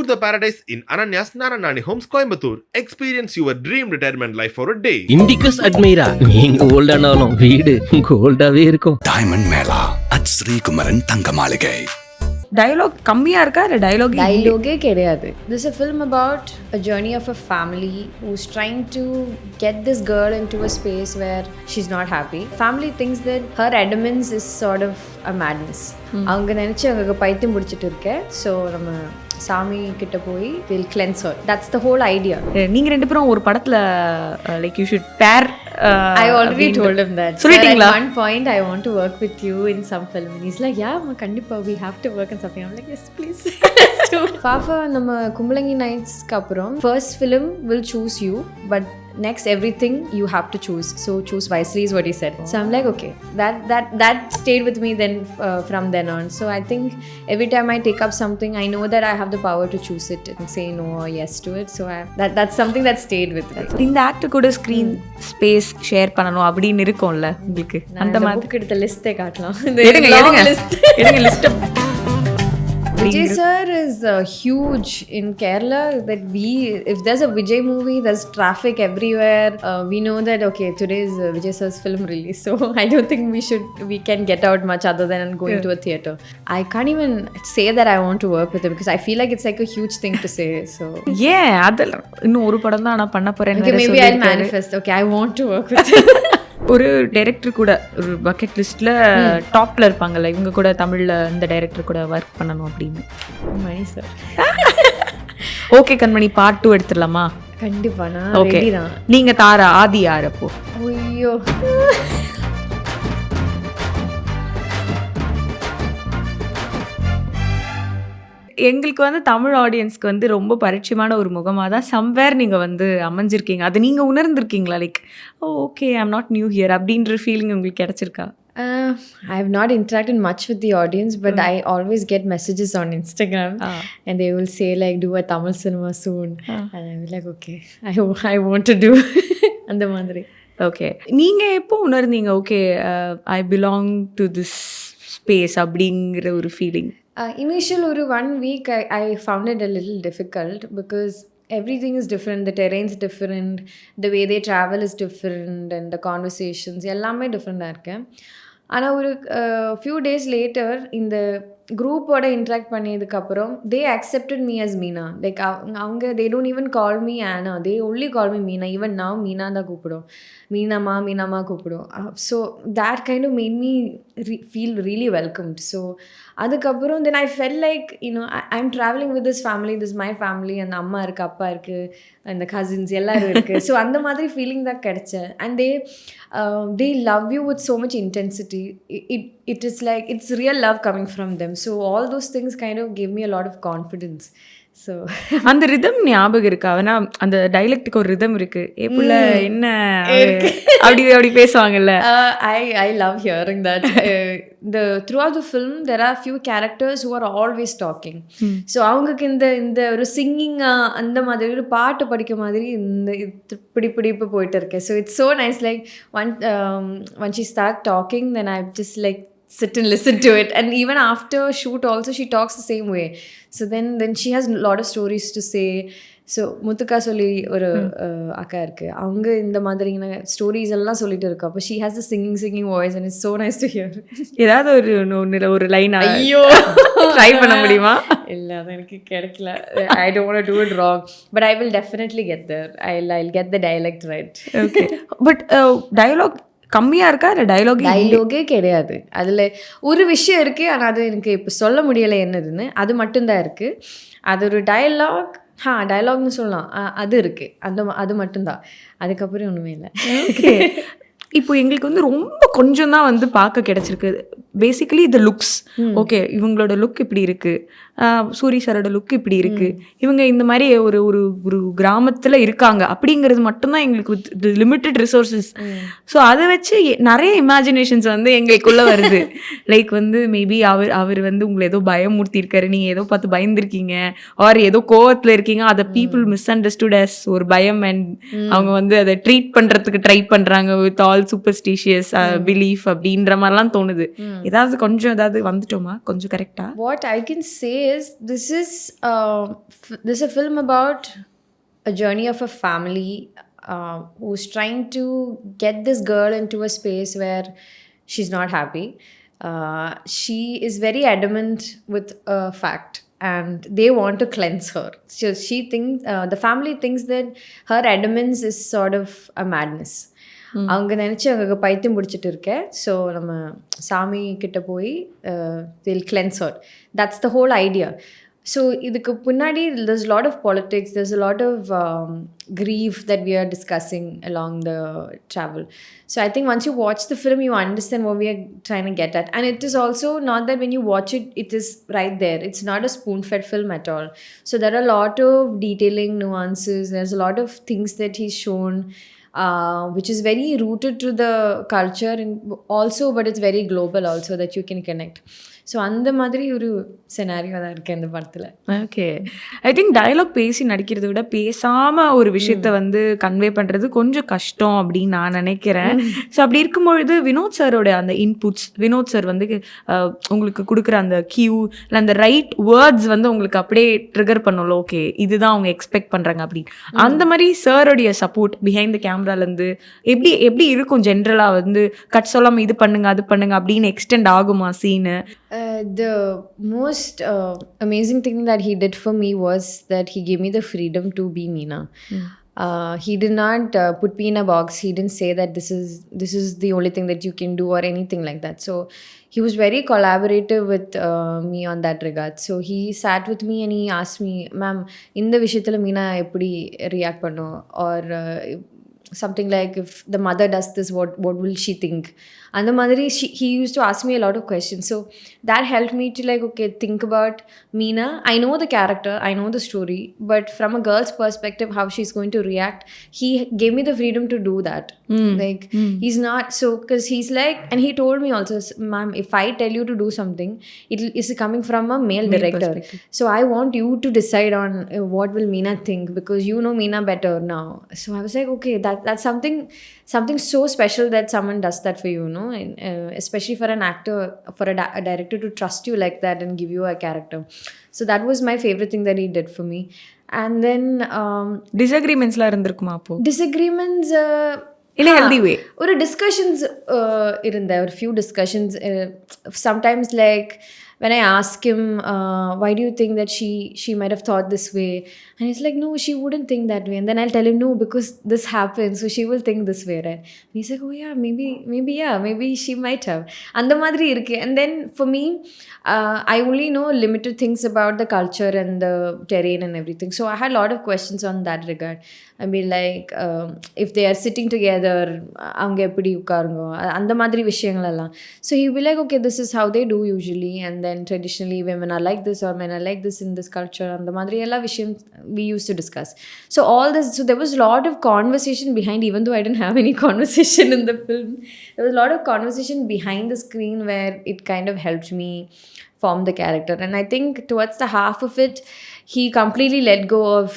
Tour the paradise in Ananya's Nani homes, Coimbatore. Experience your dream retirement life for a day. Indicus admira. நீங்க ஓல்டானாலும் வீடு கோல்டாவே இருக்கும். Diamond mela at Sree Kumaran Thangamaligai. Dialogue கம்மியா இருக்கா இல்ல டயலாகே கிடையாது. This is a film about a journey of a family who's trying to get this girl into a space where she's not happy. Family thinks that her adamance is sort of a madness. அவங்க நினைச்சு அவங்க பைத்தியம் பிடிச்சிட்டு இருக்கேன். So நம்ம சாமி கிட்ட போய் will cleanse her. That's the whole idea. நீங்க ரெண்டு பேரும் ஒரு படத்துல லைக் யூ ஷுட் பேர். I already told him that. சொல்லிட்டீங்களா? At one point I want to work with you in some film. And he's like, yeah, kandipa we have to work on something. I'm like, yes, please. Fafa நம்ம கும்பலங்கி நைட்ஸ்க்கு அப்புறம் first film will choose you, but next everything you have to choose. So choose wisely is what he said. So I'm like, okay, that stayed with me then from then on. So I think every time I take up something, I know that I have the power to choose it and say no or yes to it. So that's something that stayed with me. இந்த actor கூட screen space share பண்ணனும் அப்படினு இருக்கும்ல உங்களுக்கு? அந்த மாதிரி book எடுத்த லிஸ்டே காட்டலாம். எடுங்க list. Vijay sir is huge in Kerala. That if there's a Vijay movie, there's traffic everywhere. We know that okay, today is Vijay sir's film release, so I don't think we can get out much other than going to a theater. I can't even say that I want to work with him because I feel like it's like a huge thing to say. So yeah, அதெல்லாம் இன்னும் ஒரு படம் தான் நான் பண்ண போறேன். Okay, maybe I'll manifest. Okay, I want to work with him. ஒரு director கூட ஒரு பக்கெட் லிஸ்ட்ல டாப்ல இருப்பாங்கல்ல, இவங்க கூட தமிழ்ல இந்த டைரக்டர் கூட ஒர்க் பண்ணணும் அப்படின்னு. மணி சார். ஓகே கண்மணி, பார்ட் 2 எடுத்துடலாமா? கண்டிப்பா. நான் ஓகே ரெடி தான். நீங்க தாரா ஆதி யார் அப்போ? ஐயோ, எங்களுக்கு வந்து தமிழ் ஆடியன்ஸ்க்கு வந்து ரொம்ப பரிச்சயமான ஒரு முகமாக தான் சம்வேர் நீங்கள் வந்து அமைஞ்சிருக்கீங்க. அது நீங்கள் உணர்ந்திருக்கீங்களா? Like okay I am not new here அப்படின்ற ஃபீலிங் உங்களுக்கு கிடைச்சிருக்கா? I have not interacted much with the audience, but I always get messages on Instagram and they will say like, do a Tamil cinema soon. And I will like, okay, I want to do அந்த மாதிரி. Okay, நீங்கள் எப்போ உணர்ந்தீங்க okay I belong to this space அப்படிங்கிற ஒரு feeling? Initial ஒரு 1 week I found it a little difficult because everything is different, the terrain's different, the way they travel is different and the conversations எல்லாமே டிஃப்ரெண்டாக இருக்கு. ஆனால் ஒரு few days later இந்த குரூப்போட interact பண்ணியதுக்கப்புறம் they accepted me as Meena. Like அவங்க they don't even call me Anna, they only call me Meena. Even now Meena தான் கூப்பிடும், மீனாமா கூப்பிடும். So that kind of made me feel really welcomed. So அதுக்கப்புறம் then I felt like I'm traveling with this family, this is my family, அந்த அம்மா இருக்குது, அப்பா இருக்குது, அந்த கசின்ஸ் எல்லாரும் இருக்குது. ஸோ அந்த மாதிரி ஃபீலிங் தான் கிடைச்சேன். And they love you with so much intensity. It is like it's real love coming from them. So all those things kind of gave me a lot of confidence. So அந்த rhythm ஞாபகம் இருக்கா? ஏன்னா அந்த டைலக்டுக்கு ஒரு rhythm இருக்கு. ஏப்புல என்ன அப்படி பேசுவாங்கல்ல. I love hearing that. Throughout the film there are few characters who are always talking. So அவங்களுக்கு இந்த ஒரு சிங்கிங் அந்த மாதிரி ஒரு பாட்டு படிக்க மாதிரி இந்த இப்படி போயிட்டு இருக்கு. So it's so nice, like when she start talking then I just like sit and listen to it, and even after shoot also she talks the same way. So then she has a lot of stories to say. So முத்துக்கா சொல்லி ஒரு அக்கா இருக்குது, அவங்க இந்த மாதிரியான stories எல்லாம் சொல்லிட்டு இருக்கா. அப்போ she has the singing voice and it's so nice to hear. ஏதாவது ஒரு லைன் ஐயோ ட்ரை பண்ண முடியுமா? இல்லை, அது எனக்கு கிடைக்கல. I don't want to do it wrong, but I will definitely get there. I'll get the dialect right. Okay, but dialogue கம்மியாக இருக்கா இல்லை டயலாகே கிடையாது? அதில் ஒரு விஷயம் இருக்குது, ஆனால் அது எனக்கு இப்போ சொல்ல முடியலை என்னதுன்னு. அது மட்டும்தான் இருக்குது. அது ஒரு டயலாக்னு சொல்லலாம், அது இருக்குது, அது மட்டும்தான். அதுக்கப்புறம் ஒன்றுமே இல்லை. ஓகே, இப்போ எங்களுக்கு வந்து ரொம்ப கொஞ்சம் தான் வந்து பார்க்க கிடைச்சிருக்கு. பேசிக்கலி இந்த லுக்ஸ், ஓகே இவங்களோட லுக் இப்படி இருக்குது, சூரி சாரோட லுக் இப்படி இருக்குது, இவங்க இந்த மாதிரி ஒரு ஒரு ஒரு கிராமத்தில் இருக்காங்க அப்படிங்கிறது மட்டும்தான் எங்களுக்கு லிமிட்டட் ரிசோர்ஸஸ். ஸோ அதை வச்சு நிறைய இமேஜினேஷன்ஸ் வந்து எங்களுக்குள்ளே வருது. லைக் வந்து மேபி அவர் வந்து உங்களை ஏதோ பயமுறுத்தியிருக்காரு, நீங்கள் ஏதோ பார்த்து பயந்துருக்கீங்க, ஆர் ஏதோ கோவத்தில் இருக்கீங்க, அதை பீப்புள் மிஸ் அண்டர்ஸ்டுட் அஸ் ஒரு பயம், அண்ட் அவங்க வந்து அதை ட்ரீட் பண்ணுறதுக்கு ட்ரை பண்ணுறாங்க வித் ஆல் சூப்பர்ஸ்டிஷியஸ் பிலீஃப் அப்படின்ற மாதிரிலாம் தோணுது. ஏதாவது கொஞ்சம் ஏதாவது வந்துட்டோமா கொஞ்சம் கரெக்டா? What I can say is this is a film about a journey of a family who's trying to get this girl into a space where she's not happy. She is very adamant with a fact and they want to cleanse her. So she thinks, the family thinks that her adamance is sort of a madness. அவங்க நினச்சி அங்கே பைத்தியம் பிடிச்சிட்டு இருக்கேன், so நம்ம சாமி கிட்ட போய் they'll cleanse her. That's the whole idea. So இதுக்கு பின்னாடி there's a lot of politics, there's a lot of grief that we are discussing along the travel. So I think once you watch the film, you understand what we are trying to get at. And it is also not that when you watch it, it is right there. It's not a spoon-fed film at all. So there are a lot of detailing, nuances, there's a lot of things that he's shown which is very rooted to the culture and also, but it's very global also that you can connect. So அந்த மாதிரி ஒரு scenario தான் இருக்குது இந்த படத்தில். Okay, I think dialogue பேசி நடிக்கிறத விட பேசாமல் ஒரு விஷயத்த வந்து கன்வே பண்ணுறது கொஞ்சம் கஷ்டம் அப்படின்னு நான் நினைக்கிறேன். ஸோ அப்படி இருக்கும்பொழுது வினோத் சாரோட அந்த இன்புட்ஸ், வினோத் சார் வந்து உங்களுக்கு கொடுக்குற அந்த கியூ இல்லை அந்த ரைட் வேர்ட்ஸ் வந்து உங்களுக்கு அப்படியே ட்ரிகர் பண்ணல, ஓகே இதுதான் அவங்க எக்ஸ்பெக்ட் பண்ணுறாங்க அப்படின்னு. அந்த மாதிரி சாரோடைய சப்போர்ட் பிஹைண்ட் த கேமராலேருந்து எப்படி இருக்கும் ஜென்ரலாக வந்து கட் சொல்லாமல் இது பண்ணுங்க அது பண்ணுங்க அப்படின்னு எக்ஸ்டெண்ட் ஆகுமா Seenu? The most amazing thing that he did for me was that he gave me the freedom to be Meena. He did not put me in a box. He didn't say that this is the only thing that you can do or anything like that. So he was very collaborative with me on that regard. So he sat with me and he asked me, ma'am, இந்த விஷயத்துல மீனா எப்படி react பண்ணும், or something like if the mother does this, what will she think? And the mother, he used to ask me a lot of questions. So that helped me to like, okay, think about Meena. I know the character, I know the story, but from a girl's perspective, how she's going to react, he gave me the freedom to do that. He's not so, because he's like, and he told me also, ma'am, if I tell you to do something, it is coming from a male director. So I want you to decide on what will Meena think, because you know Meena better now. So I was like, okay, that's something so special that someone does that for you, you know, and, especially for an actor, for a director to trust you like that and give you a character. So that was my favorite thing that he did for me. And then டிஸ்அக்ரிமெண்ட்ஸ்லாம் இருந்திருக்குமா அப்போ? disagreements in a healthy way. ஒரு discussions இருந்த ஒரு few discussions, sometimes like when I ask him, why do you think that she might have thought this way? And he's like, no, she wouldn't think that way. And then I'll tell him, no, because this happened, so she will think this way, right? And he's like, oh yeah, maybe she might have. And the madri irke. And then for me, I only know limited things about the culture and the terrain and everything. So I had a lot of questions on that regard. I mean, like, if they are sitting together, அவங்க எப்படி உட்காருங்க, அந்த மாதிரி விஷயங்கள் எல்லாம். So he will be like, okay, this is how they do usually, and then traditionally women are like this or men are like this in this culture, அந்த மாதிரி எல்லா விஷயம் we used to discuss. So all this, so there was a lot of conversation behind, even though I didn't have any conversation in the film, there was a lot of conversation behind the screen where it kind of helped me form the character. And I think towards the half of it, he completely let go of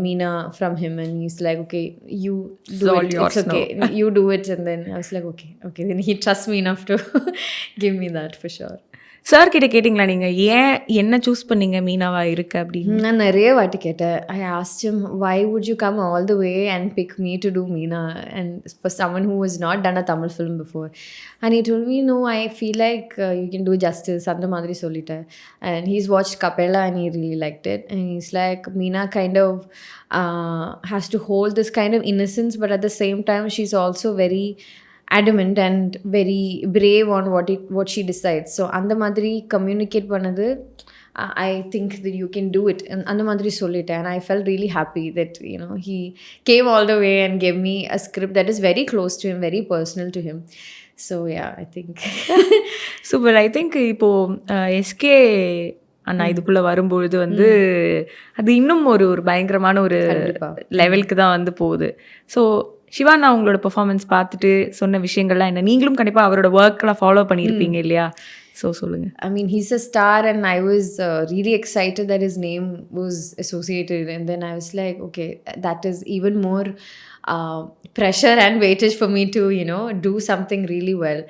Meena from him, and he's like, okay, you do it, it's okay, you do it. And then I was like, okay, then he trusts me enough to give me that for sure. Sir கிட்ட கேட்டிங்களா நீங்கள் ஏன் என்ன choose பண்ணீங்க மீனாவா இருக்கு அப்படின்னு? நான் நிறைய வாட்டி கேட்டேன். I asked him, why would you come all the way and pick me to do Meena, and for someone who has not done a Tamil film before? And he told me, no, I feel like you can do justice, அந்த மாதிரி சொல்லிட்டேன். And he's watched Kappela and he really liked it, and he's like, Meena kind of has to hold this kind of innocence, but at the same time she's also very adamant and very brave on what she decides. So அந்த மாதிரி communicate பண்ணது, I think that you can do it, and அந்த மாதிரி சொல்லிட்டேன். And I felt really happy that, you know, he came all the way and gave me a script that is very close to him, very personal to him. So yeah, I think super. I think இப்போது SK அண்ணா இதுக்குள்ளே வரும்பொழுது வந்து அது இன்னும் ஒரு பயங்கரமான ஒரு லெவலுக்கு தான் வந்து போகுது. ஸோ சிவானா அவங்களோட பெர்ஃபார்மன்ஸ் பார்த்துட்டு சொன்ன விஷயங்கள்லாம் என்ன? நீங்களும் கண்டிப்பாக அவரோட ஒர்க்கெலாம் ஃபாலோ பண்ணியிருப்பீங்க இல்லையா? ஸோ சொல்லுங்கள். I mean, he's a star, and I was really excited that his name was associated. And then I was like, okay, that is even more pressure and weightage for me to, you know, do something really well.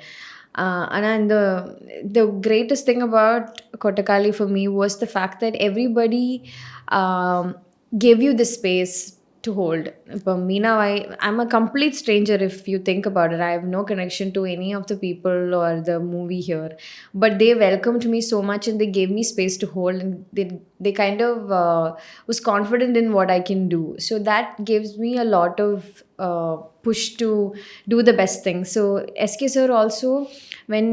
And the greatest thing about Kottukkaali for me was the fact that everybody gave you the space to hold. Meena, I'm a complete stranger if you think about it. I have no connection to any of the people or the movie here, but they welcomed me so much and they gave me space to hold, and they kind of was confident in what I can do. So that gives me a lot of push to do the best thing. So SK sir also, when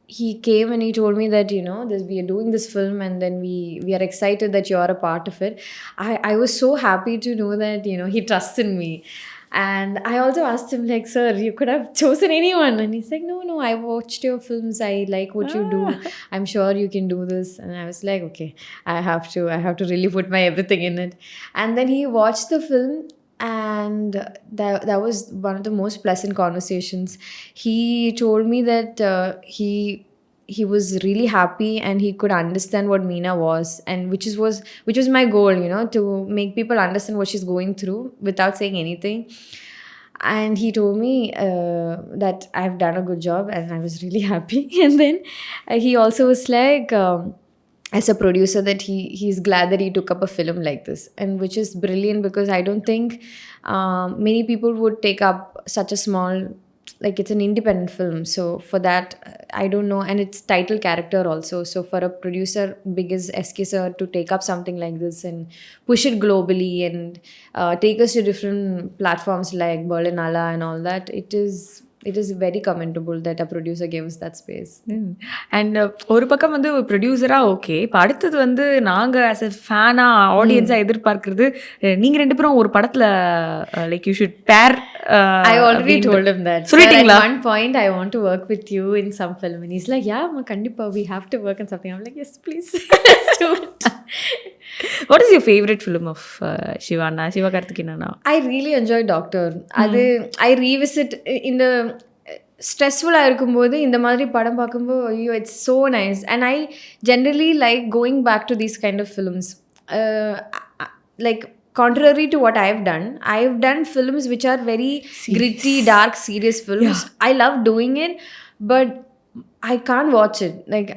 he came and he told me that, we are doing this film and then we are excited that you are a part of it. I was so happy to know that, he trusted me. And I also asked him, like, sir, you could have chosen anyone. And he's like, no, I watched your films. I like what you do. I'm sure you can do this. And I was like, okay, I have to really put my everything in it. And then he watched the film, and that was one of the most pleasant conversations. He told me that he was really happy and he could understand what Meena was, and which was my goal, to make people understand what she's going through without saying anything. And he told me that I've done a good job, and I was really happy. And then he also was like, as a producer, that he's glad that he took up a film like this, and which is brilliant, because I don't think many people would take up such a small, like, it's an independent film. So for that, I don't know, and it's title character also. So for a producer big as SK sir to take up something like this and push it globally and take us to different platforms like Berlinala and all that, it is very commendable that a producer gave us that space. And ஒரு பக்கம் வந்து ஒரு ப்ரொடியூசராக okay, இப்போ அடுத்தது வந்து நாங்கள் as a ஃபேனாக ஆடியன்ஸாக எதிர்பார்க்கறது, நீங்கள் ரெண்டு பேரும் ஒரு படத்தில் லைக் யூ ஷுட் பேர். I already told him that. சொல்லிட்டீங்களா? At one point, I want to work with you in some film. And he's like, yeah, kandipa, we have to work on something. I'm like, yes, please. Let's do it. What is your favorite film of Sivakarthikeyan? I really enjoy Doctor. I revisit in the ஸ்ட்ரெஸ்ஃபுல்லாக இருக்கும்போது இந்த மாதிரி படம் பார்க்கும்போது, ஐயோ, it's so nice. And I generally like going back to these kind of films. Like, contrary to what I've done films which are very gritty, dark, serious films. Yeah. I love doing it, but I can't watch it. Like,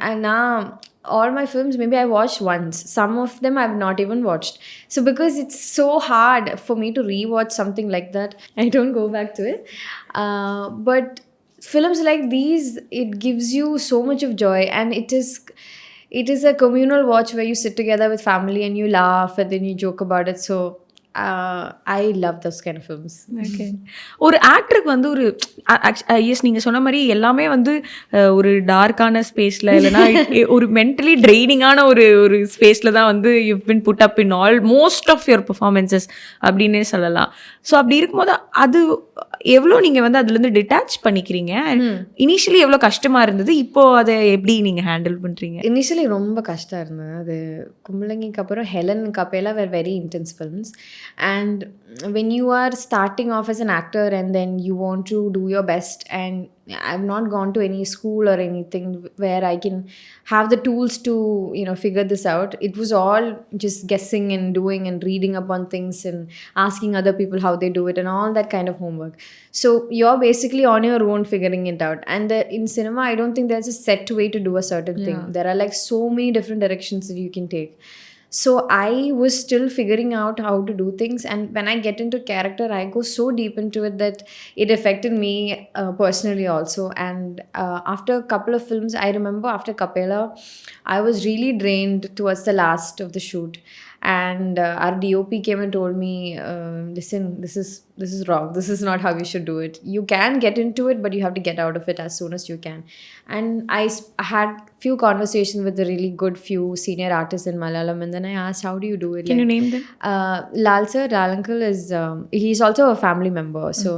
all my films, maybe I watched once. Some of them I've not even watched. So because it's so hard for me to rewatch something like that, I don't go back to it. But films like these, it gives you so much of joy, and it is a communal watch where you sit together with family and you laugh and then you joke about it. So I love those kind of films. Okay. ஒரு ஆக்டருக்கு வந்து ஒரு S நீங்கள் சொன்ன மாதிரி எல்லாமே வந்து ஒரு டார்க்கான ஸ்பேஸில், இல்லைனா ஒரு மென்டலி ட்ரெய்னிங்கான ஒரு ஸ்பேஸில் தான் வந்து you been put up in all most of your performances அப்படின்னே சொல்லலாம். ஸோ அப்படி இருக்கும்போது அது எவ்வளோ நீங்கள் வந்து அதுலேருந்து டிட்டாச் பண்ணிக்கிறீங்க? இனிஷியலி எவ்வளோ கஷ்டமாக இருந்தது, இப்போது அதை எப்படி நீங்கள் ஹேண்டில் பண்ணுறீங்க? இனிஷியலி ரொம்ப கஷ்டம் இருந்தது. அது கும்பலங்கிக்கு அப்புறம் Helen Kappela were very intense films. And when you are starting off as an actor and then you want to do your best, and I've not gone to any school or anything where I can have the tools to, figure this out. It was all just guessing and doing and reading up on things and asking other people how they do it and all that kind of homework. So you're basically on your own figuring it out. And in cinema, I don't think there's a set way to do a certain thing. There are like so many different directions that you can take. So I was still figuring out how to do things, and when I get into character, I go so deep into it that it affected me personally also. And after a couple of films, I remember after Kappela, I was really drained towards the last of the shoot. And our DOP came and told me, listen, this is wrong. This is not how you should do it. You can get into it, but you have to get out of it as soon as you can. And I had few conversations with a really good few senior artists in Malayalam, and then I asked, how do you do it? Can you name them? Lal uncle is he's also a family member. So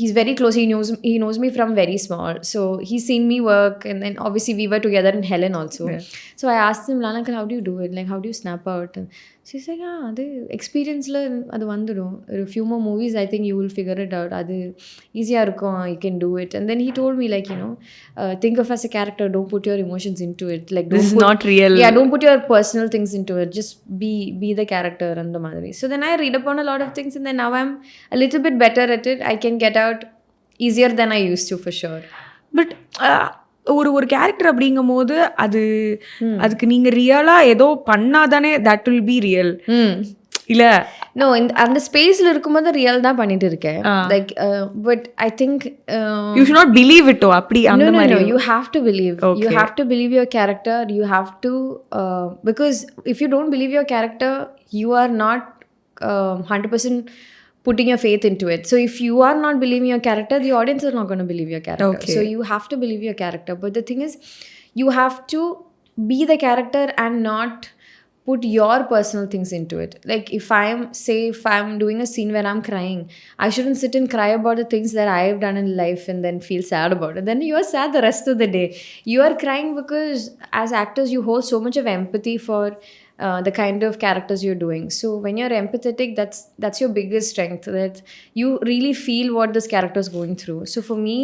he's very close. He knows me from very small. So he's seen me work, and then obviously we were together in Helen also. Yeah. So I asked him, Lal uncle, how do you do it? Like, how do you snap out? And she's like, the experience la adu vandudum. A few more movies, I think you will figure it out. Adu easy irukum, you can do it. And then he told me, like, think of as a character, don't put your emotions into it. Like, this is not real. Yeah, don't put your personal things into it. Just be the character and the madri. So then I read upon a lot of things, and then now I'm a little bit better at it. I can get out easier than I used to, for sure. But ஒரு character அப்படிங்கும்போது அதுக்கு நீங்க ரியலா ஏதோ பண்ணாதானே that will be real இல்ல? No, அந்த ஸ்பேஸ்ல இருக்கும்போது ரியல் தான் பண்ணிட்டு இருக்கேன். Like but I think you should not believe it. அப்படி அந்த மாதிரி you have to believe. You have to believe your character. You have to because if you don't believe your character, you are not 100% putting your faith into it. So if you are not believing your character, the audience is not going to believe your character. Okay. So you have to believe your character. But the thing is, you have to be the character and not put your personal things into it. Like if I'm doing a scene where I'm crying, I shouldn't sit and cry about the things that I've done in life and then feel sad about it. Then you are sad the rest of the day. You are crying because as actors you hold so much of empathy for the kind of characters you're doing. So when you're empathetic, that's your biggest strength, that you really feel what this character is going through. So for me,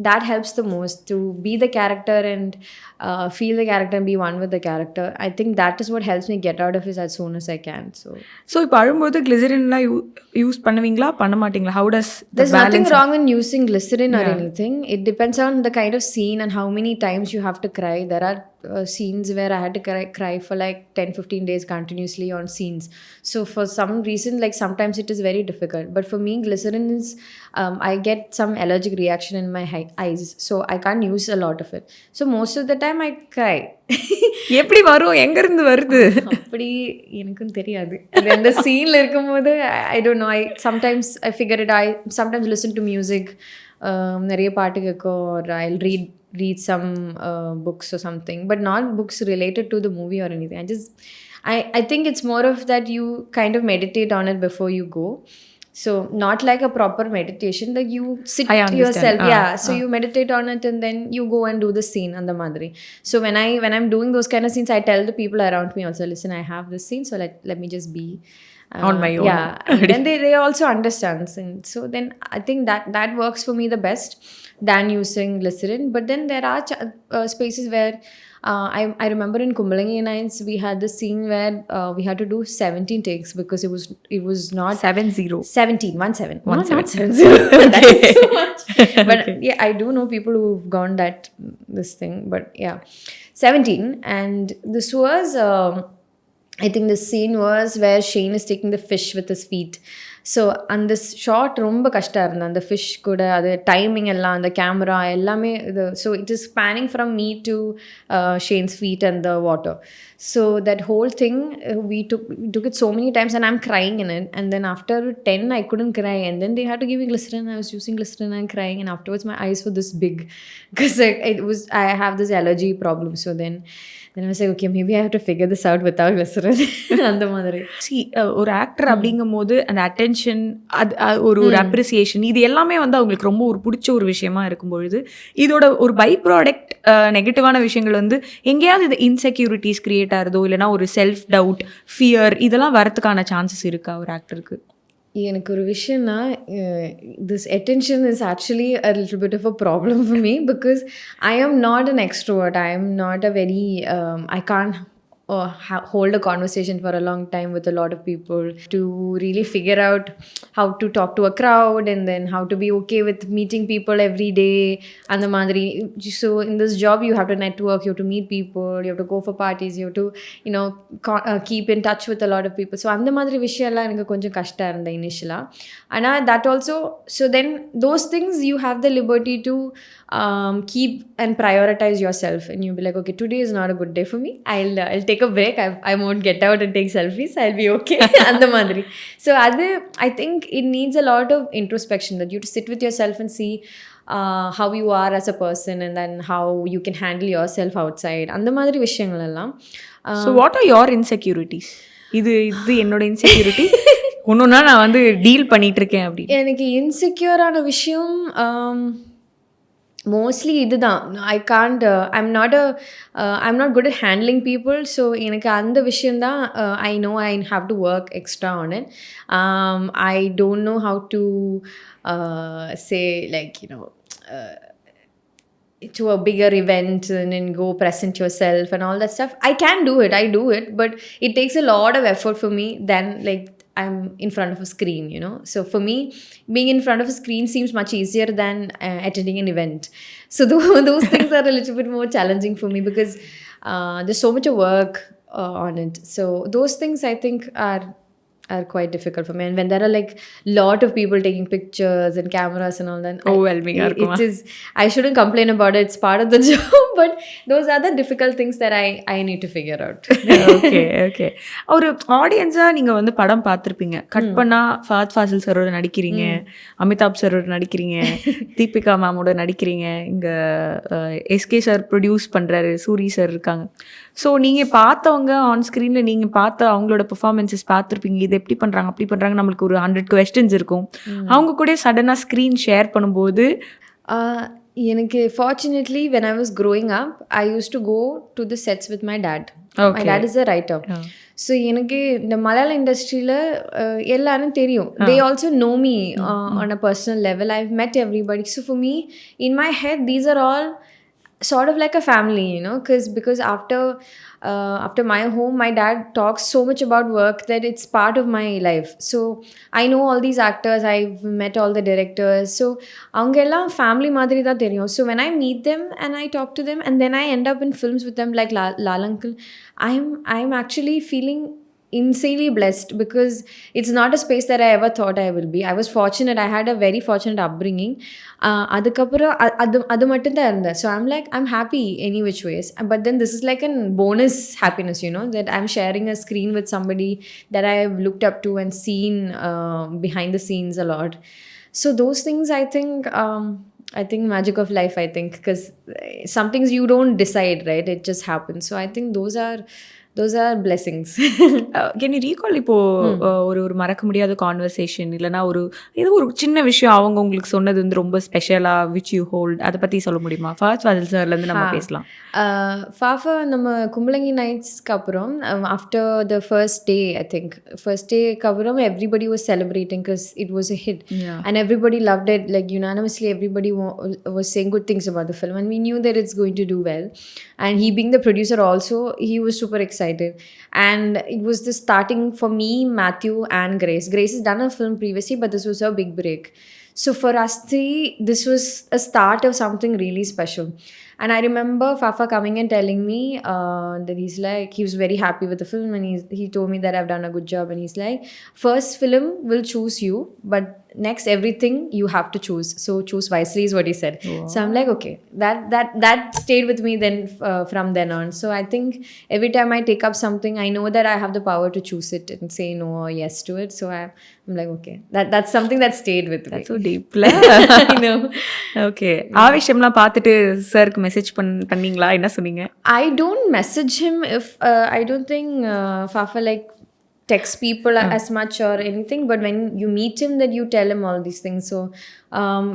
that helps the most, to be the character and feel the character and be one with the character. I think that is what helps me get out of it as soon as I can. So இப்போ அழும்போது கிளிசரின்லாம் use பண்ணுவீங்களா பண்ண மாட்டீங்களா? How does there's nothing wrong in using glycerin or anything. It depends on the kind of scene and how many times you have to cry. There are scenes where I had to cry for like 10-15 days continuously on scenes. So for some reason, like sometimes it is very difficult. But for me, glycerin is I get some allergic reaction in my eyes, so I can't use a lot of it. So most of the time I cry. எப்படி வரும், எங்க இருந்து வருது? அப்படி எனக்கும் தெரியாது. அந்த சீன்ல இருக்கும்போது I don't know. Sometimes I figure it. I sometimes listen to music. நிறைய பாட்டு கேட்கும், or I'll read some books or something, but not books related to the movie or anything. I think it's more of that you kind of meditate on it before you go. So not like a proper meditation, like you sit yourself. So you meditate on it and then you go and do the scene and the madri. So when I'm doing those kind of scenes, I tell the people around me also, listen, I have this scene, so let me just be on my own. And then they also understand. And so then I think that works for me the best than using glycerin. But then there are spaces where I remember in Kumbalangi nights we had this scene where we had to do 17 takes because it was not 17 not 70. That is so much. But yeah, I do know people who've gone this thing, but yeah, 17. And this was I think the scene was where Shane is taking the fish with his feet. So அந்த short ரொம்ப கஷ்டம் இருந்தது. அந்த fish கூட அது timing எல்லாம், அந்த camera எல்லாமே இது. So it is spanning from me to Shane's feet and the water. So that whole thing we took it so many times and I'm crying in it. And then after 10 I couldn't cry, and then they had to give me glycerin. I was using glycerin and crying, and afterwards my eyes were this big because I have this allergy problem. So then I was like, okay, maybe I have to figure this out without glycerin. அந்த மாதிரி. ஒரு actor அப்படிங்கும் போது அந்த attention, ஒரு appreciation, இது எல்லாமே வந்து அவங்களுக்கு ரொம்ப ஒரு பிடிச்ச ஒரு விஷயமா இருக்கும் பொழுது இதோட ஒரு பை ப்ராடக்ட் நெகட்டிவான விஷயங்கள் வந்து எங்கேயாவது இது இன்செக்யூரிட்டிஸ் கிரியேட் ஆகிறதோ இல்லைனா ஒரு செல்ஃப் டவுட், ஃபியர், இதெல்லாம் வரதுக்கான சான்சஸ் இருக்கா ஒரு ஆக்டருக்கு? எனக்கு ஒரு விஷயம்னா, this attention is actually a little bit of a problem for me because I am not an extrovert. I am not a very I can't hold a conversation for a long time with a lot of people to really figure out how to talk to a crowd and then how to be okay with meeting people every day and the madri. So in this job you have to network, you have to meet people, you have to go for parties, you have to keep in touch with a lot of people. So அந்த மாதிரி விஷயம்லாம் எனக்கு கொஞ்சம் கஷ்டம் இருந்தது இனிஷியலாக. ஆனால் that also, so then those things you have the liberty to keep and prioritize yourself, and you'll be like, okay, today is not a good day for me, I'll take a break, I won't get out and take selfies, I'll be okay. அந்த மாதிரி. So I think it needs a lot of introspection, that you have to sit with yourself and see how you are as a person and then how you can handle yourself outside. அந்த மாதிரி விஷயங்கள் எல்லாம். So what are your insecurities? இது என்னோட insecurity, ஒன்றுனா நான் வந்து deal பண்ணிட்டு இருக்கேன் அப்படி. எனக்கு இன்செக்யூரான விஷயம் மோஸ்ட்லி இதுதான். I'm not good at handling people. So எனக்கு அந்த விஷயந்தான் I know I have to work extra on it. I don't know how to say like to a bigger event and then go present yourself and all that stuff. I can do it, I do it, but it takes a lot of effort for me than like I'm in front of a screen, you know. So for me, being in front of a screen seems much easier than attending an event. So those things are a little bit more challenging for me because there's so much work on it. So those things I think are quite difficult for me. And when there are like lot of people taking pictures and cameras and all that, Overwhelming ஆ it இருக்குமா? is. I shouldn't complain about it. It's part of the job. But those are the difficult things that I need to figure out. Okay okay. ஒரு ஆடியன்ஸா நீங்க வந்து படம் பார்த்துருப்பீங்க. Cut பண்ணா ஃபஹத் ஃபாசில் சாரோட நடிக்கிறீங்க, அமிதாப் சாரோட நடிக்கிறீங்க, தீபிகா மேமோட நடிக்கிறீங்க, இங்க எஸ்கே சார் ப்ரொடியூஸ் பண்றாரு, சூரி சார் இருக்காங்க. ஸோ நீங்க பார்த்தவங்க ஆன் ஸ்க்ரீன்ல நீங்க பார்த்த அவங்களோட பெர்ஃபார்மன்ஸஸ் பார்த்துருப்பீங்க. இது எப்படி பண்றாங்க அப்படி பண்றாங்க, நம்மளுக்கு ஒரு 100 கொஸ்டின்ஸ் இருக்கும். அவங்க கூட சடனா ஸ்க்ரீன் ஷேர் பண்ணும்போது எனக்கு fortunately when I was growing up, I used to go to the sets with my dad. My dad is a writer. So எனக்கு இந்த மலையாள இண்டஸ்ட்ரியில் எல்லாரும் தெரியும். They also know me on a personal level. I've met everybody. So for me, in my head, these are all sort of like a family, you know, because after my home, my dad talks so much about work that it's part of my life. So I know all these actors, I've met all the directors. So avanga ella family madri da theriyum. So when I meet them and I talk to them and then I end up in films with them like Lal Uncle, I'm actually feeling insanely blessed because it's not a space that I ever thought I will be. I was fortunate. I had a very fortunate upbringing. Adukapura adu mattum da irundha. So I'm happy any which ways. But then this is like a bonus happiness, you know, that I'm sharing a screen with somebody that I've looked up to and seen behind the scenes a lot. So those things I think magic of life, I think, because some things you don't decide, right? It just happens. So I think those are blessings. Can you recall இப்போ ஒரு மறக்க முடியாத conversation இல்லைனா ஏதோ ஒரு சின்ன விஷயம் அவங்க உங்களுக்கு சொன்னது வந்து ரொம்ப ஸ்பெஷலாக விச் யூ ஹோல்ட், அதை பற்றி சொல்ல முடியுமா? ஃபஹத் ஃபாசில் சார்லேருந்து நம்ம பேசலாம். ஃபாஃபா நம்ம கும்பலங்கி நைட்ஸ்க்கு அப்புறம் ஆஃப்டர் த ஃபர்ஸ்ட் டேக்கு அப்புறம் everybody was celebrating because it was a hit and everybody loved it. Like unanimously everybody was saying good things about the film and we knew that it's going to do well. And he being the producer also, he was super excited. And it was the starting for me, Matthew and Grace. Grace has done a film previously, but this was her big break. So for us three, this was a start of something really special. And I remember Fafa coming and telling me that he was very happy with the film and he told me that I've done a good job. And he's like, first film will choose you, but next everything you have to choose. So choose wisely is what he said. Wow. So I'm like, okay, that stayed with me then from then on. So I think every time I take up something, I know that I have the power to choose it and say no or yes to it. So I'm like, okay, that's something that stayed with me. That's so deep. I know. Okay. ஆவேஷம்லாம் பார்த்துட்டு சாருக்கு message பண்ணீங்களா? என்ன சொன்னீங்க? I don't message him if I don't think Fafa like text people as much or anything, but when you meet him that you tell him all these things. So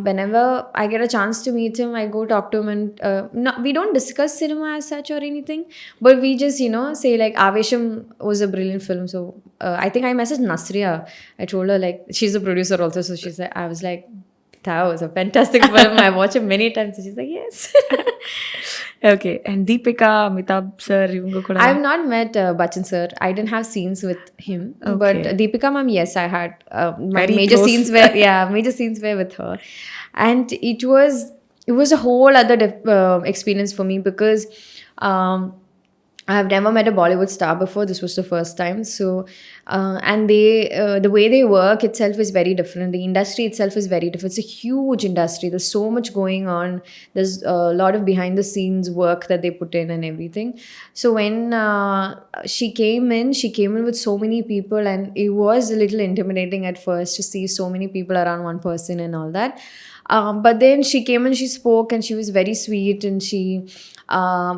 whenever I get a chance to meet him, I go talk to him and we don't discuss cinema as such or anything, but we just, you know, say like Avesham was a brilliant film. So I think I messaged Nasriya. I told her like, she's a producer also, so she said, I was like, that was a fantastic film. I watched it many times. So she's like, yes. Okay. And Deepika, Amitabh sir, ivanga kuda I've not met Bachchan sir. I didn't have scenes with him. Okay. But Deepika ma'am, yes, I had my major scenes were with her. And it was a whole other experience for me because I have never met a Bollywood star before. This was the first time. So, and the way they work itself is very different. The industry itself is very different. It's a huge industry. There's so much going on. There's a lot of behind the scenes work that they put in and everything. So when she came in with so many people, and it was a little intimidating at first to see so many people around one person and all that. But then she came and she spoke and she was very sweet and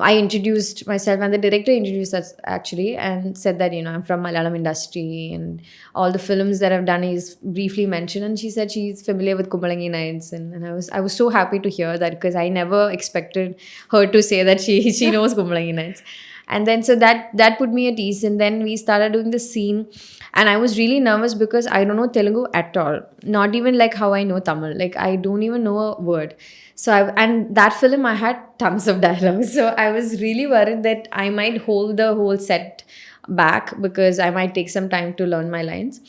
I introduced myself and the director introduced us actually and said that, you know, I'm from Malayalam industry and all the films that I've done is briefly mentioned, and she said she's familiar with Kumbalangi nights and I was so happy to hear that because I never expected her to say that she knows Kumbalangi nights. And then so that put me at ease, and then we started doing the scene and I was really nervous because I don't know Telugu at all, not even like how I know Tamil, like I don't even know a word. So and that film I had tons of dialogue, so I was really worried that I might hold the whole set back because I might take some time to learn my lines.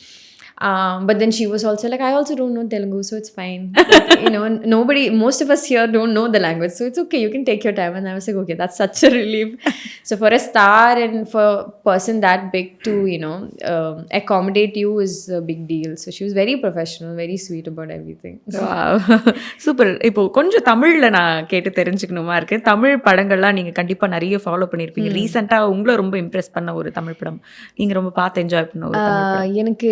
But then she was also like, I also don't know Telugu, so it's fine. Like, most of us here don't know the language, so it's okay, you can take your time. And I was like, okay, that's such a relief. So for a star and for a person that big to accommodate you is a big deal. So she was very professional, very sweet about everything. Super. இப்போ கொஞ்சம் தமிழ்ல நான் கேட்டு தெரிஞ்சுக்கணுமா இருக்கு. தமிழ் படங்கள்லாம் நீங்க கண்டிப்பா நிறைய ஃபாலோ பண்ணிருப்பீங்க. ரீசெண்டா உங்களை ரொம்ப இம்ப்ரெஸ் பண்ண ஒரு தமிழ் படம், நீங்க ரொம்ப பார்த்து என்ஜாய் பண்ண ஒரு தமிழ் படம்? எனக்கு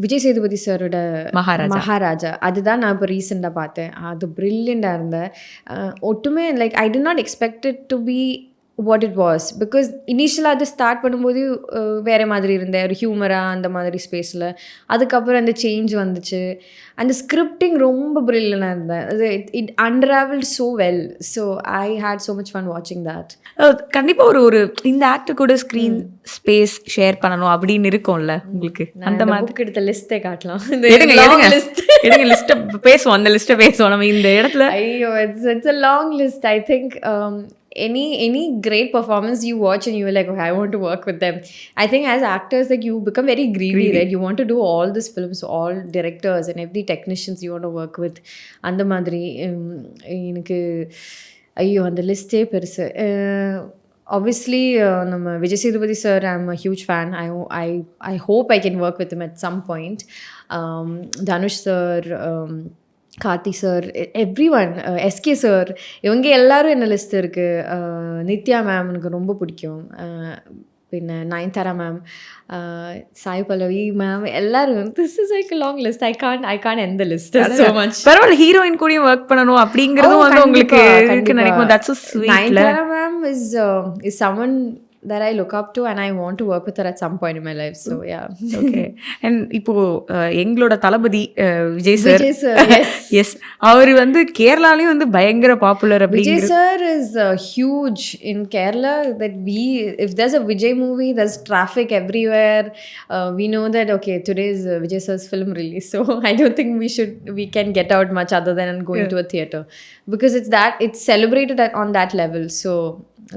விஜய் சேதுபதி சாரோட மகாராஜா அதுதான் நான் இப்போ ரீசெண்டாக பார்த்தேன். அது ப்ரில்லியண்டாக இருந்தேன். ஒட்டுமே like I did not expect it to be what it was. Because இனிஷியலாக அது ஸ்டார்ட் பண்ணும்போது வேறு மாதிரி இருந்தேன், ஒரு ஹியூமராக அந்த மாதிரி ஸ்பேஸில். அதுக்கப்புறம் அந்த சேஞ்ச் வந்துச்சு. அந்த ஸ்கிரிப்டிங் ரொம்ப ப்ரில்லியண்டாக இருந்தேன். அது it unravelled so well. So I had so much fun வாட்சிங் தட். கண்டிப்பாக ஒரு இந்த ஆக்டர் கூட ஸ்க்ரீன் ஸ்பேஸ் ஷேர் பண்ணணும் அப்படின்னு இருக்கும்ல உங்களுக்கு? அந்த மாதிரி எடுத்த லிஸ்ட்டே காட்டலாம். எடுங்க லிஸ்ட்டை பேசுவோம், அந்த லிஸ்ட்டை பேசுவோம் நம்ம இந்த இடத்துல. ஐயோ, it's a long list. I think any great performance you watch and you're like, okay, I want to work with them. I think as actors, like, you become very greedy, right? You want to do all these films, all directors and every technicians you want to work with. அந்த மாதிரி எனக்கு ஐயோ அந்த லிஸ்ட்டே பெருசு. Obviously நம்ம Vijay Sethupathi sir, I'm a huge fan. I hope I can work with him at some point. Dhanush sir, Karthi sir, everyone, SK sir, இவங்க எல்லாரும் என்ன லிஸ்ட் இருக்குது. நித்யா மேம் எனக்கு ரொம்ப பிடிக்கும். പിന്നെ നയൻതാര മാം, സായി പല്ലവി മാം, എല്ലാവരും. This is like a long list. I can't end the list. So much. பரவாயில்ல, ஹீரோயின் கூடயும் ஒர்க் பண்ணணும் அப்படிங்கிறதும் வந்து உங்களுக்கு இருக்கு நினைக்கும். That's so sweet. Nayanthara ma'am is someone that I look up to and I want to work with her at some point in my life. So yeah. Okay. And இப்போ எங்களோட தளபதி விஜய் சார், yes, அவர் வந்து கேரளாலயும் வந்து பயங்கர popular. Vijay sir is huge in Kerala. That if there's a Vijay movie, there's traffic everywhere. We know that, okay, today is Vijay sir's film release, so I don't think we can get out much other than going to a theater, because it's celebrated on that level. So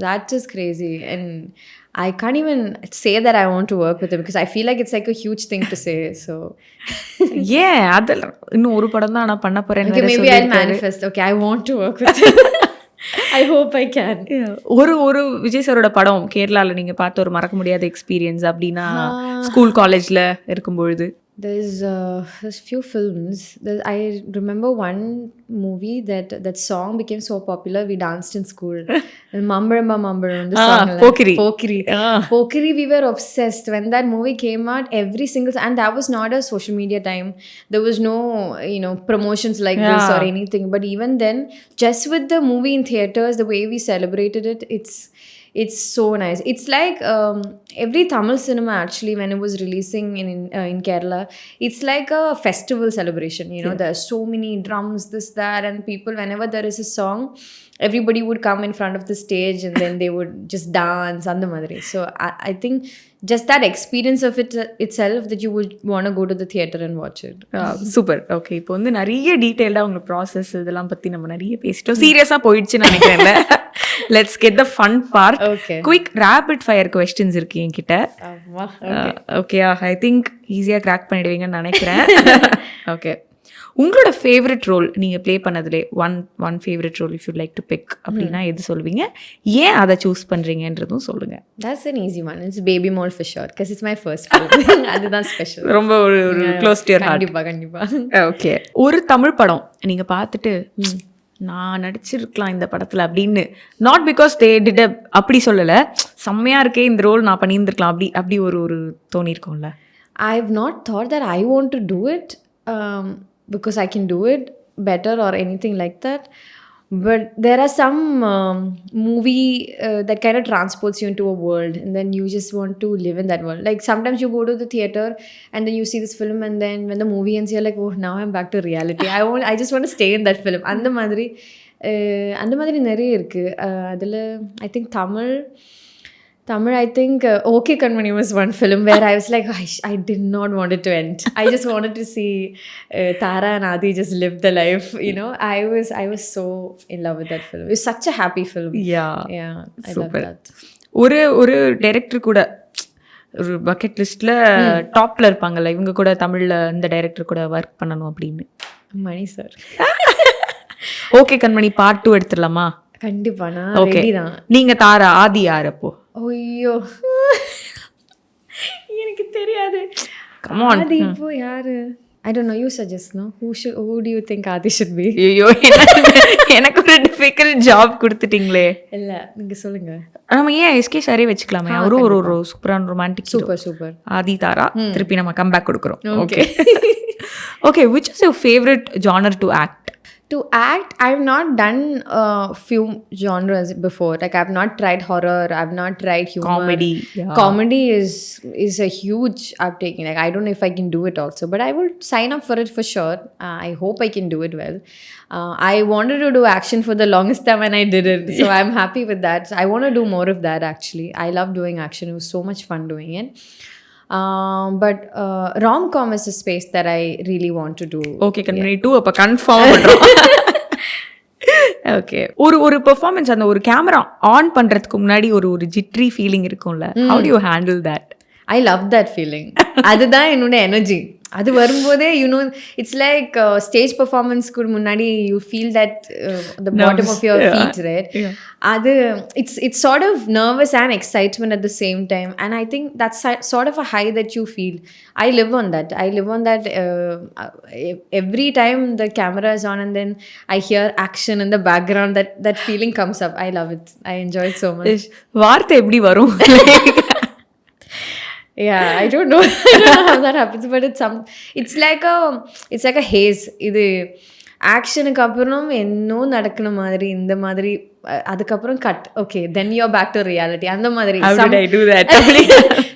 that is crazy, and I can't even say that I want to work with him because I feel like it's like a huge thing to say. So yeah, அதெல்லாம் இன்னும் ஒரு படம் தான் நான் பண்ண போறேன். Okay, maybe I'll manifest. Okay, I want to work with him. I hope I can. ஒரு விஜய் சாரோட படம் கேரளால நீங்க பார்த்த ஒரு மறக்க முடியாத எக்ஸ்பீரியன்ஸ் அப்படின்னா, ஸ்கூல் காலேஜ்ல இருக்கும்பொழுது? There's few films. I remember one movie that song became so popular, we danced in school. Mambaram Mambaram, the song. Pokiri. We were obsessed. When that movie came out, every single, and that was not a social media time. There was no, promotions like this or anything. But even then, just with the movie in theaters, the way we celebrated it, it's so nice. It's like every Tamil cinema actually, when it was releasing in Kerala, it's like a festival celebration. There are so many drums, this, that, and people, whenever there is a song, everybody would come in front of the stage and then they would just dance and the madri. So I think just that experience of it itself, that you would want to go to the theater and watch it. Super. Okay, இப்போ வந்து நிறைய டீட்டெயில்டாக உங்கள் process இதெல்லாம் பற்றி நம்ம நிறைய பேசிட்டோம். சீரியஸாக போயிடுச்சுன்னு நினைக்கிறேன்ல. Let's get the fun part. Quick rapid fire questions இருக்கு என்கிட்ட. ஓகே, ஐ திங்க் ஈஸியாக கிராக் பண்ணிடுவீங்கன்னு நினைக்கிறேன். ஓகே, உங்களோட ஃபேவரட் ரோல் நீங்கள் ப்ளே பண்ணதுலே one favourite role if you like to pick அப்படின்னா எது சொல்லுவீங்க? ஏன் அதை சூஸ் பண்ணுறீங்கன்றதும் சொல்லுங்கள். That's an easy one. It's Baby Mole for sure, because it's my first film. அதுதான் ஸ்பெஷல். ரொம்ப ஒரு க்ளோஸ் டு யுவர் ஹார்ட். கண்டிப்பா. ஓகே, ஒரு தமிழ் படம் நீங்கள் பார்த்துட்டு நான் நடிச்சிருக்கலாம் இந்த படத்தில் அப்படின்னு, நாட் பிகாஸ் தே டிட் அப்படி சொல்லலை, செம்மையாக இருக்கே இந்த ரோல் நான் பண்ணியிருந்துருக்கலாம் அப்படி ஒரு தோணியிருக்கோம்ல? I have not thought that I want to do it because I can do it better or anything like that. But there are some movie that kind of transports you into a world, and then you just want to live in that world. Like sometimes you go to the theater and then you see this film, and then when the movie ends, you're like, oh, now I'm back to reality. I just want to stay in that film. அந்த மாதிரி நிறைய இருக்கு. அதில் I think Tamil, I think OK Kanmani was one film where I was like, I did not want it to end. I just wanted to see Tara and Adi just live the life. I was so in love with that film. It was such a happy film. Yeah, I super. love that. ஒரு director கூட ஒரு bucket லிஸ்ட்ல டாப்ல இருப்பாங்கல்ல இவங்க கூட தமிழ்ல இந்த டைரக்டர் கூட ஒர்க் பண்ணணும் அப்படின்னு? மணி சார். ஓகே கண்மணி, பார்ட் 2 எடுத்துடலாமா? கண்டிப்பா நான் ஓகே, ரெடி தான். நீங்க தாரா ஆதி யார் அப்போ? ஐயோ எனக்கு தெரியாது. Come on. ஆதி இப்போ யாரு? I don't know, you suggest, no? Who do you think Adi should be? ஐயோ, எனக்கு ஒரு டிஃபிகல்ட் ஜாப் கொடுத்துட்டீங்களே. இல்ல நீங்க சொல்லுங்க. நம்ம ஏன் எஸ்கே சாரே வச்சுக்கலாமே, அவரும் ஒரு சூப்பரான ரொமான்டிக். சூப்பர். ஆதி தாரா திருப்பி நம்ம கம்பேக் கொடுக்குறோம். Okay. Okay, which is your favorite genre to act? To act, I've not done few genres before. Like I've not tried horror, I've not tried humor. Comedy, yeah. Comedy is a huge uptaking. Like I don't know if I can do it also, but I will sign up for it for sure. I hope I can do it well. I wanted to do action for the longest time and I did it. So I'm happy with that. So I want to do more of that actually. I love doing action. It was so much fun doing it. But rom-com is a space that I really want to do. Okay கண்மணி 2 அப்ப confirm பண்றோம். Okay, ஒரு performance அந்த ஒரு camera on பண்றதுக்கு முன்னாடி ஒரு ஜிட்ரி feeling இருக்கும்ல, how do you handle that? I love that feeling. அதுதான் என்னோட எனர்ஜி. அது வரும்போதே it's like stage performance க்கு முன்னாடி you feel that the bottom of your feet, right? அது it's sort of nervous and excitement at the same time, and I think that's sort of a high that you feel. I live on that every time the camera is on and then I hear action in the background, that feeling comes up. I love it. I enjoy it so much. வார்த்தை எப்படி வரும்? Yeah, I don't know how that happens, but it's like a haze. இது ஆக்ஷனுக்கு அப்புறம் என்னோ நடக்கிற மாதிரி இந்த மாதிரி அதுக்கப்புறம் cut. Okay, then you're back to reality. அந்த மாதிரி How did I do that?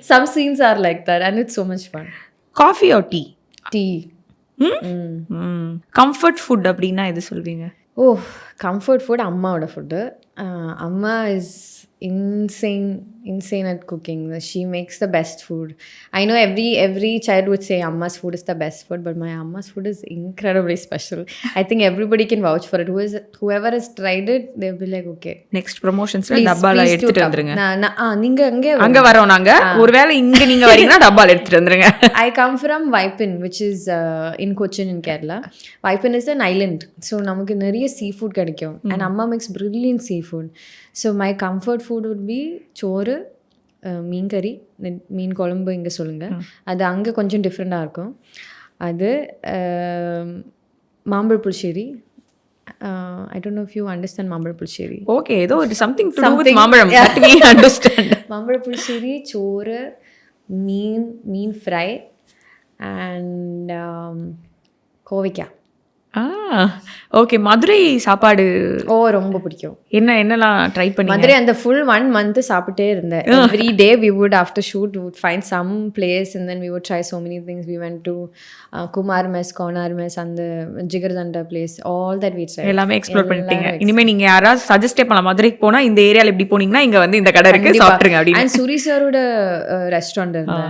Some scenes are like that and it's so much fun. Coffee or tea? Tea. Comfort food அப்படின்னா எது சொல்வீங்க? Comfort food அம்மாவோட ஃபுட்டு. அம்மா is insane at cooking. She makes the best food. I know every child would say Amma's food is the best food, but my Amma's food is incredibly special. I think everybody can vouch for it. Whoever has tried it, they'll be like, okay, next promotionsல டப்பால எடுத்துட்டு வந்துருங்க. நீங்க அங்க வரோம் நாங்க. ஒருவேளை இங்க நீங்க வரீங்கன்னா டப்பால எடுத்துட்டு வந்துருங்க. I come from Vaipin, which is in Cochin in Kerala. Vaipin is an island, so நமக்கு நிறைய seafood கிடைக்கும், and Amma makes brilliant seafood. So my comfort food would be சோறு, மீன் கறி, மீன் குழம்பு இங்கே சொல்லுங்கள், அது அங்கே கொஞ்சம் டிஃப்ரெண்ட்டாக இருக்கும். அது மாம்பழ pulissery. I don't know if you understand மாம்பழ புளிச்சேரி. Okay, ஏதோ something to do with மாம்பழம். That we understand. மாம்பழ புளிச்சேரி, சோறு, மீன் ஃப்ரை and கோவைக்காய். ஓகே, மதுரை சாப்பாடு ரொம்ப பிடிக்கும். என்னெல்லாம் ட்ரை பண்ணி? மதுரை அந்த ஃபுல் 1 month சாப்பிட்டே இருந்தேன். Every day we would after shoot we would find some place and then we would try so many things. We went to Kumar Mess, Konar Mess, and the Jigardanda place. All that we tried. எல்லாமே explore பண்ணிட்டீங்க. இனிமே நீங்க யாராவது suggest பண்ணலாம், மதுரைக்கு போனா இந்த ஏரியால இப்படி போனீங்கன்னா இங்க வந்து இந்த கடை இருக்கு சாப்பிடுங்க அப்படின்னு. And Soori sirோட ரெஸ்டாரண்ட் இருந்த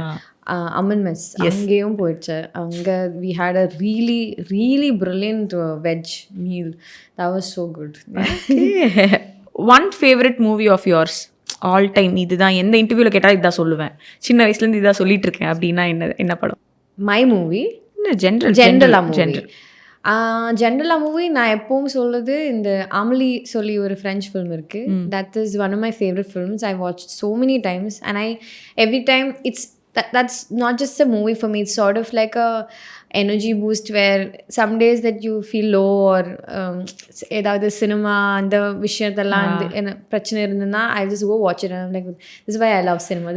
அம்மன் மெஸ் அங்கேயும் போயிடுச்சு. அங்கே we had a really brilliant veg meal. That was so good. One favorite movie of yours all time? இதுதான் எந்த இன்டர்வியூல கேட்டால் இதான் சொல்லுவேன், சின்ன வயசுலேருந்து இதான் சொல்லிட்டு இருக்கேன் அப்படின்னா என்ன படம்? மை மூவி ஜென்ரலா மூவி நான் எப்பவும் சொல்லுது, இந்த அமலி சொல்லி ஒரு ஃப்ரெஞ்ச் ஃபிலிம் இருக்கு. That is one of my favourite films. I watch so many times and every time that's not just a movie for me. It's sort of like a energy boost where some days that you feel low or ஏதாவது cinema அந்த விஷயத்தெல்லாம் என்ன பிரச்சனை இருந்ததுன்னா I just go watch it and I'm like, this is why I love cinema.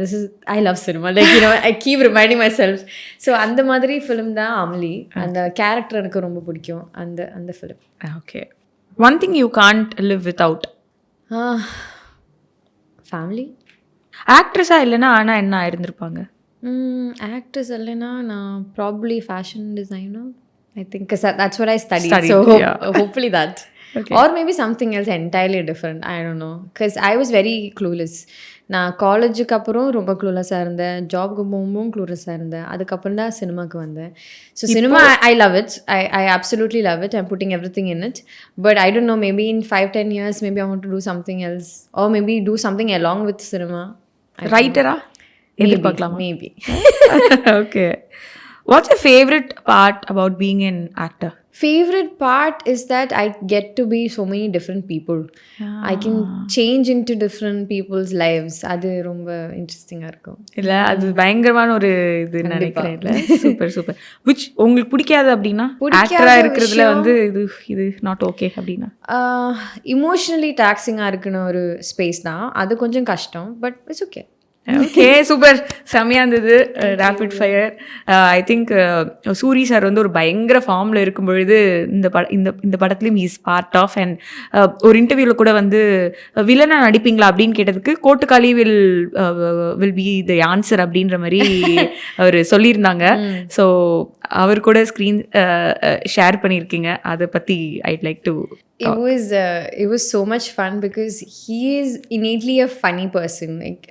I love cinema. Like, I keep reminding myself. So அந்த மாதிரி film தான் அமலி. அந்த கேரக்டர் எனக்கு ரொம்ப பிடிக்கும் அந்த film. Okay, one thing you can't live without? Family. ஆக்ட்ரஸா இல்லைன்னா ஆனால் என்ன ஆயிருந்திருப்பாங்க? Actress இல்லைன்னா நான் probably fashion designer, I think, because that's what I studied. So hopefully that. Okay. Or maybe something else entirely different. I don't know, because I was very clueless. நான் காலேஜுக்கு அப்புறம் ரொம்ப க்ளூலெஸ்ஸாக இருந்தேன், ஜாப்க்கு போகும்போதும் க்ளூலெஸ்ஸாக இருந்தேன். அதுக்கப்புறம் தான் சினிமாவுக்கு வந்தேன். So cinema I love it. I absolutely love it. I'm putting everything in it. But I don't know, maybe in 5-10 years maybe I want to do something else, or maybe do something along with cinema. ரைட்டரா? எதிர்பார்க்கலாமா? Maybe. Okay. What's your favorite part about being an actor? Favorite part is that I get to be so many different people. I can change into different people's lives. அது ரொம்ப இன்ட்ரெஸ்டிங்காக இருக்கும். இல்ல அது பயங்கரமான ஒரு இது நினைக்கிறேன். இல்ல சூப்பர் விச் உங்களுக்கு பிடிக்காது அப்படின்னா ஆக்டரா இருக்கிறதுல வந்து இது நாட் ஓகே அப்படின்னா இமோஷனலி டாக்ஸிங்காக இருக்குன்னு ஒரு ஸ்பேஸ் தான். அது கொஞ்சம் கஷ்டம், but it's okay. Okay super செம்மையாக இருந்தது. Rapid fire. I think Soori sir வந்து ஒரு பயங்கர ஃபார்மில் இருக்கும் பொழுது இந்த படத்துலையும் ஹீஸ் பார்ட் ஆஃப். அண்ட் ஒரு இன்டர்வியூவில் கூட வந்து வில்லனா நடிப்பீங்களா அப்படின்னு கேட்டதுக்கு கோட்டுக்காலி வில் பி த ஆன்சர் அப்படின்ற மாதிரி அவர் சொல்லியிருந்தாங்க. ஸோ அவர் கூட ஸ்க்ரீன் ஷேர் பண்ணியிருக்கீங்க. அதை பற்றி I'd like to It was so much fun because he is innately a funny person. Like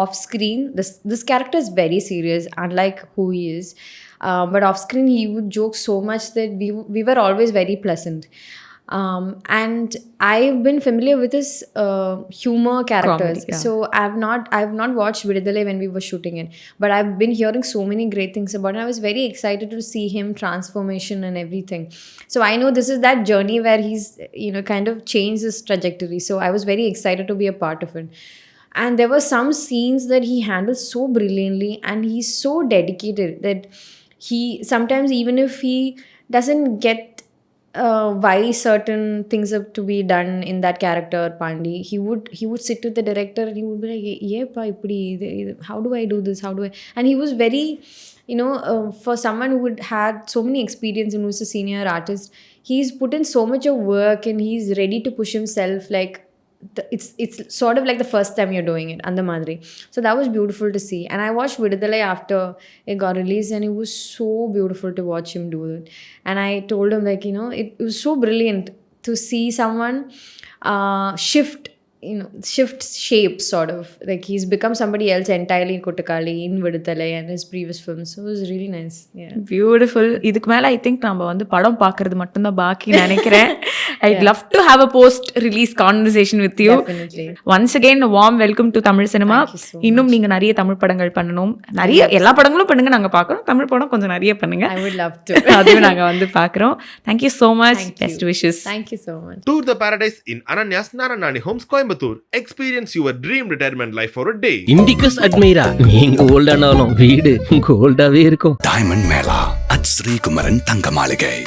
off screen, this character is very serious, unlike who he is. But off screen, he would joke so much that we were always very pleasant. And I've been familiar with his humor characters. Comedy, yeah. So I've not watched Vidudalai when we were shooting it, but I've been hearing so many great things about it. I was very excited to see him transformation and everything. So I know this is that journey where he's kind of changed his trajectory. So I was very excited to be a part of it. And there were some scenes that he handled so brilliantly, and he's so dedicated that he sometimes, even if he doesn't get why certain things have to be done in that character, Pandi, he would sit with the director and he would be like, "Yeah, how do I do this? How do I?" And he was very, for someone who had so many experience and who's a senior artist, he's put in so much of work and he's ready to push himself. Like it's sort of like the first time you're doing it, and the madri. So that was beautiful to see. And I watched Vidudalai after it got released, and it was so beautiful to watch him do it. And I told him, like, it was so brilliant to see someone shift shape, sort of. Like he's become somebody else entirely in Kottukkaali, in Vidudalai and his previous films. So it was really nice. Yeah. Beautiful. இதுக்கு மேலே I think நம்ம வந்து படம் பார்க்கறது மட்டும்தான் பாக்கி நினைக்கிறேன். I'd love to have a post-release conversation with you. Definitely. Once again, a warm welcome to Tamil cinema. Thank you so இன்னும் நீங்க நிறைய தமிழ் படங்கள் பண்ணணும். நிறைய எல்லா படங்களும் பண்ணுங்க, நாங்க பார்க்குறோம். தமிழ் படம் கொஞ்சம் நிறைய பண்ணுங்க. I would love to. அதுவும் நாங்க வந்து பார்க்குறோம். Thank you so much. Thank Best you. wishes. Thank you so much. Tour the paradise in Ananya's Nani homes Coimbatore. Experience your dream retirement life for a day. இண்டிகஸ் அட்மைரா நீங்க ஓல்டானாலும் வீடு கோல்டாவே இருக்கும். Diamond Mela at Sree Kumaran Thangamaligai.